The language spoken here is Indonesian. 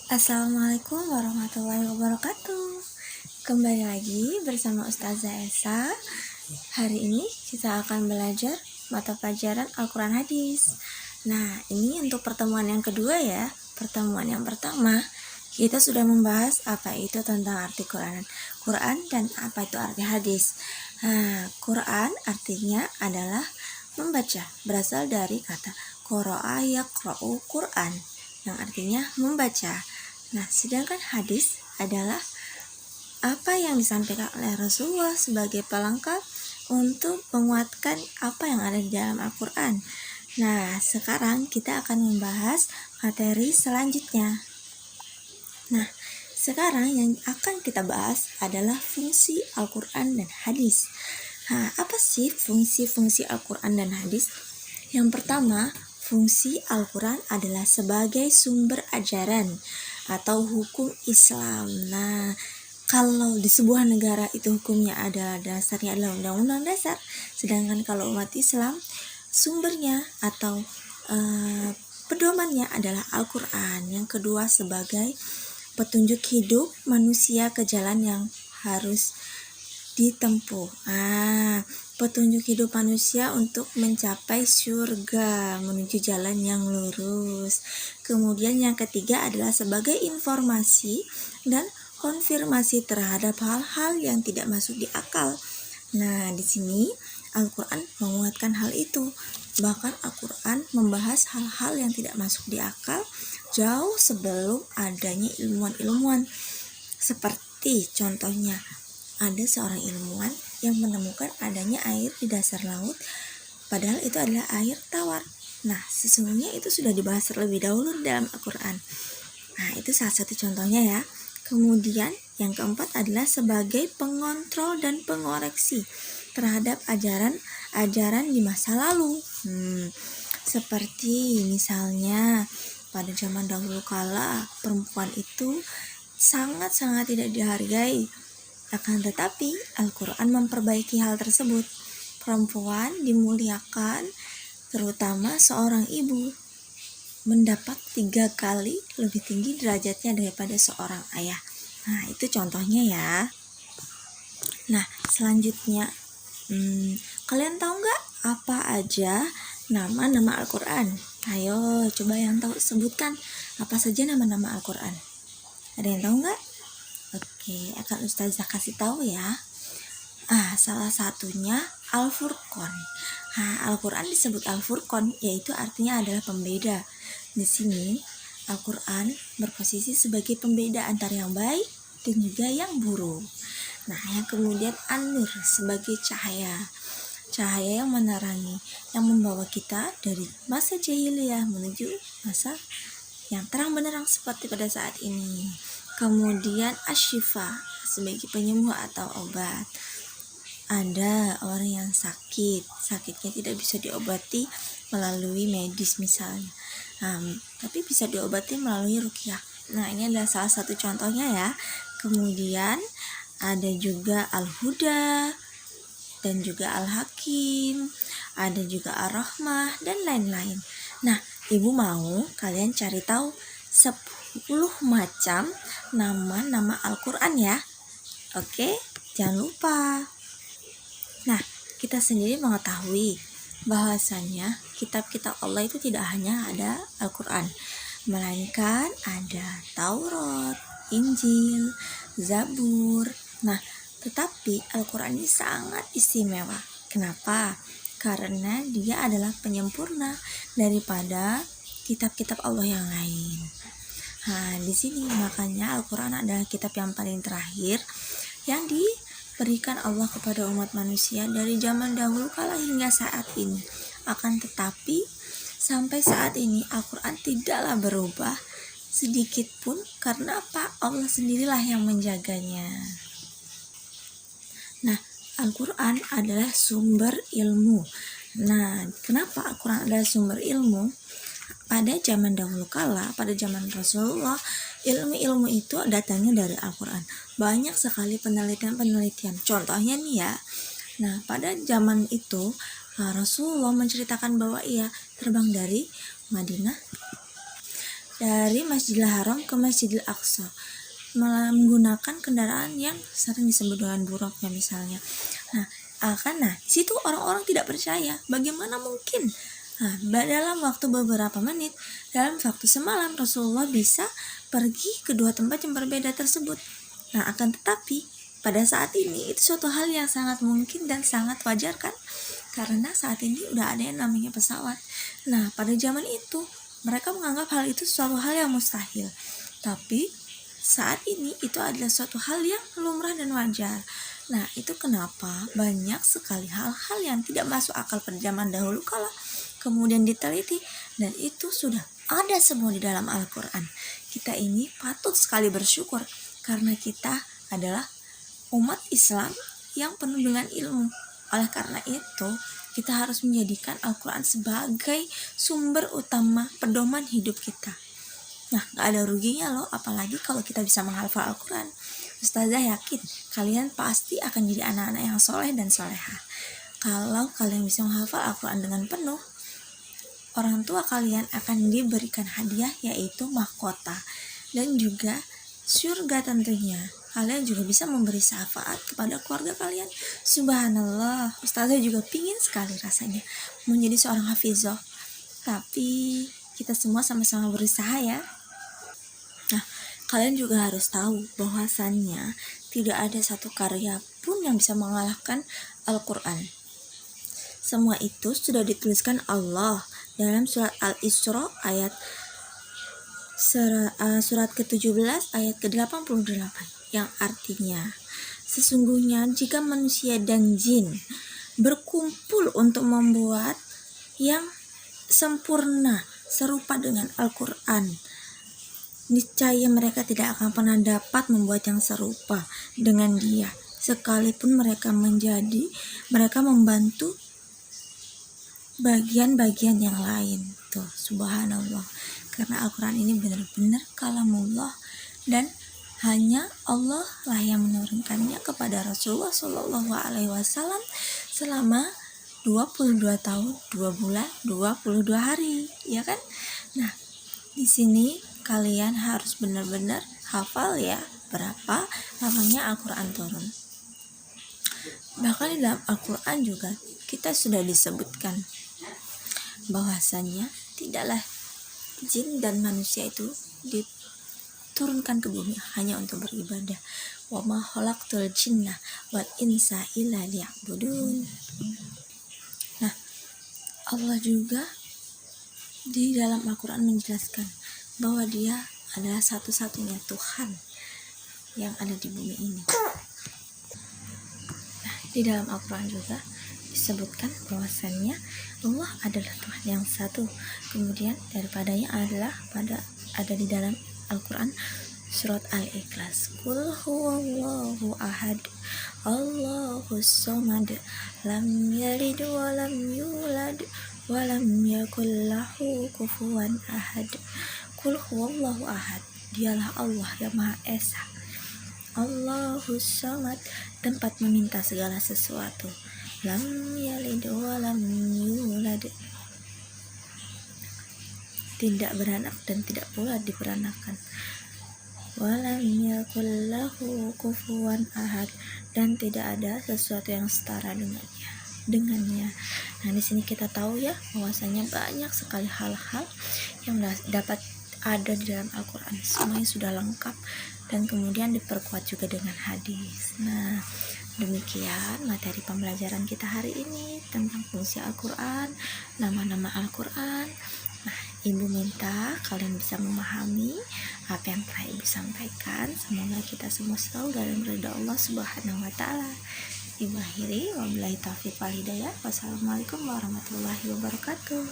Assalamualaikum warahmatullahi wabarakatuh. Kembali lagi bersama Ustazah Esa. Hari ini kita akan belajar mata pelajaran Al-Quran Hadis. Nah, ini untuk pertemuan yang kedua ya. Pertemuan yang pertama kita sudah membahas apa itu tentang arti Quran dan apa itu arti hadis. Nah, Quran artinya adalah membaca, berasal dari kata qara'a yaqra'u Quran yang artinya membaca. Nah, sedangkan hadis adalah apa yang disampaikan oleh Rasulullah sebagai pelengkap untuk menguatkan apa yang ada di dalam Al-Quran. Nah, sekarang kita akan membahas materi selanjutnya. Nah, sekarang yang akan kita bahas adalah fungsi Al-Quran dan hadis. Nah, apa sih fungsi-fungsi Al-Quran dan hadis? Yang pertama, fungsi Al-Quran adalah sebagai sumber ajaran atau hukum Islam. Nah, kalau di sebuah negara itu hukumnya adalah dasarnya adalah undang-undang dasar, sedangkan kalau umat Islam sumbernya atau pedomannya adalah Al-Quran. Yang kedua, sebagai petunjuk hidup manusia ke jalan yang harus ditempuh. Petunjuk hidup manusia untuk mencapai surga, menuju jalan yang lurus. Kemudian yang ketiga adalah sebagai informasi dan konfirmasi terhadap hal-hal yang tidak masuk di akal. Nah, di sini Al-Quran menguatkan hal itu. Bahkan Al-Quran membahas hal-hal yang tidak masuk di akal jauh sebelum adanya ilmuwan-ilmuwan. Seperti contohnya, ada seorang ilmuwan yang menemukan adanya air di dasar laut, padahal itu adalah air tawar. Nah, sesungguhnya itu sudah dibahas terlebih dahulu dalam Al-Quran. Nah, itu salah satu contohnya ya. Kemudian yang keempat adalah sebagai pengontrol dan pengoreksi terhadap ajaran di masa lalu. Seperti misalnya pada zaman dahulu kala perempuan itu sangat-sangat tidak dihargai. Akan tetapi Al-Quran memperbaiki hal tersebut. Perempuan dimuliakan, terutama seorang ibu mendapat 3 kali lebih tinggi derajatnya daripada seorang ayah. Nah, itu contohnya ya. Nah, selanjutnya kalian tahu nggak apa aja nama-nama Al-Quran? Ayo, coba yang tahu sebutkan apa saja nama-nama Al-Quran. Ada yang tahu nggak? Oke, akan Ustazah kasih tahu ya. Salah satunya Al-Furqan. Al-Quran disebut Al-Furqan, yaitu artinya adalah pembeda. Di sini Al-Quran berposisi sebagai pembeda antara yang baik dan juga yang buruk. Nah, yang kemudian An-Nur sebagai cahaya yang menerangi, yang membawa kita dari masa jahiliyah menuju masa yang terang benderang seperti pada saat ini. Kemudian Asy-Syifa sebagai penyembuh atau obat. Ada orang yang sakitnya tidak bisa diobati melalui medis misalnya, tapi bisa diobati melalui ruqyah. Nah, ini adalah salah satu contohnya ya. Kemudian ada juga Al-Huda dan juga Al-Hakim, ada juga Ar-Rahmah dan lain-lain. Nah, ibu mau kalian cari tahu 10 macam nama-nama Al-Quran ya. Oke, jangan lupa. Nah, kita sendiri mengetahui bahwasanya kitab-kitab Allah itu tidak hanya ada Al-Quran, melainkan ada Taurat, Injil, Zabur. Nah, tetapi Al-Quran ini sangat istimewa. Kenapa? Karena dia adalah penyempurna daripada kitab-kitab Allah yang lain. Di sini makanya Al-Quran adalah kitab yang paling terakhir yang diberikan Allah kepada umat manusia dari zaman dahulu kala hingga saat ini. Akan tetapi sampai saat ini Al-Quran tidaklah berubah sedikit pun. Karena apa? Allah sendirilah yang menjaganya. Nah, Al-Quran adalah sumber ilmu. Nah, kenapa Al-Quran adalah sumber ilmu? Pada zaman dahulu kala, pada zaman Rasulullah, ilmu-ilmu itu datangnya dari Al-Quran. Banyak sekali penelitian. Contohnya nih ya. Nah, pada zaman itu Rasulullah menceritakan bahwa ia terbang dari Madinah dari Masjidil Haram ke Masjidil Aqsa menggunakan kendaraan yang sering disebut dengan buruknya misalnya. Nah, situ orang-orang tidak percaya. Bagaimana mungkin? Nah, dalam waktu beberapa menit, dalam waktu semalam Rasulullah bisa pergi ke dua tempat yang berbeda tersebut. Nah, akan tetapi pada saat ini itu suatu hal yang sangat mungkin dan sangat wajar kan? Karena saat ini udah ada yang namanya pesawat. Nah, pada zaman itu mereka menganggap hal itu suatu hal yang mustahil. Tapi saat ini itu adalah suatu hal yang lumrah dan wajar. Nah, itu kenapa banyak sekali hal-hal yang tidak masuk akal pada zaman dahulu kala kemudian diteliti dan itu sudah ada semua di dalam Al-Quran. Kita ini patut sekali bersyukur karena kita adalah umat Islam yang penuh dengan ilmu. Oleh karena itu, kita harus menjadikan Al-Quran sebagai sumber utama pedoman hidup kita. Nah, gak ada ruginya loh, apalagi kalau kita bisa menghafal Al-Quran. Ustazah yakin kalian pasti akan jadi anak-anak yang soleh dan soleha. Kalau kalian bisa menghafal Al-Quran dengan penuh, orang tua kalian akan diberikan hadiah yaitu mahkota. Dan juga surga tentunya. Kalian juga bisa memberi syafaat kepada keluarga kalian. Subhanallah, Ustazah juga pingin sekali rasanya menjadi seorang hafizah. Tapi kita semua sama-sama berusaha ya. Nah, kalian juga harus tahu bahwasannya tidak ada satu karya pun yang bisa mengalahkan Al-Quran. Semua itu sudah dituliskan Allah dalam surat Al-Isra surat ke-17 ayat ke-88 yang artinya sesungguhnya jika manusia dan jin berkumpul untuk membuat yang sempurna serupa dengan Al-Quran, niscaya mereka tidak akan pernah dapat membuat yang serupa dengan dia, sekalipun mereka membantu bagian-bagian yang lain. Tuh, subhanallah. Karena Al-Quran ini benar-benar kalamullah dan hanya Allah lah yang menurunkannya kepada Rasulullah SAW selama 22 tahun, 2 bulan, 22 hari, ya kan? Nah, di sini kalian harus benar-benar hafal ya berapa lamanya Al-Quran turun. Bahkan di dalam Al-Quran juga kita sudah disebutkan bahwasannya tidaklah jin dan manusia itu diturunkan ke bumi hanya untuk beribadah. Wa ma khalaqtul jinna wal insa illa liya'budun. Nah, Allah juga di dalam Al-Quran menjelaskan bahwa dia adalah satu-satunya Tuhan yang ada di bumi ini. Nah, di dalam Al-Quran juga disebutkan bahwasannya Allah adalah Tuhan yang satu. Kemudian daripadanya ada di dalam Al-Quran surat Al-Ikhlas, Qul huwallahu ahad, Allahus samad, lam yalid wa lam yulad wa lam yakul lahu kufuwan ahad. Qul huwallahu ahad, dialah Allah yang Maha Esa. Allahus samad, tempat meminta segala sesuatu. Lam yalid wa lam yulad, tidak beranak dan tidak pula diperanakan. Walam yakul lahu kufuwan ahad, dan tidak ada sesuatu yang setara dengannya. Nah, di sini kita tahu ya bahwasanya banyak sekali hal-hal yang dapat ada di dalam Al-Quran. Semuanya sudah lengkap dan kemudian diperkuat juga dengan hadis. Nah, demikian materi pembelajaran kita hari ini tentang fungsi Al-Quran, nama-nama Al-Quran. Nah, Ibu minta kalian bisa memahami apa yang telah Ibu sampaikan. Semoga kita semua selalu dalam ridha Allah Subhanahu wa Ta'ala. Ibu akhiri, wabillahi taufiq wal hidayah. Wassalamualaikum warahmatullahi wabarakatuh.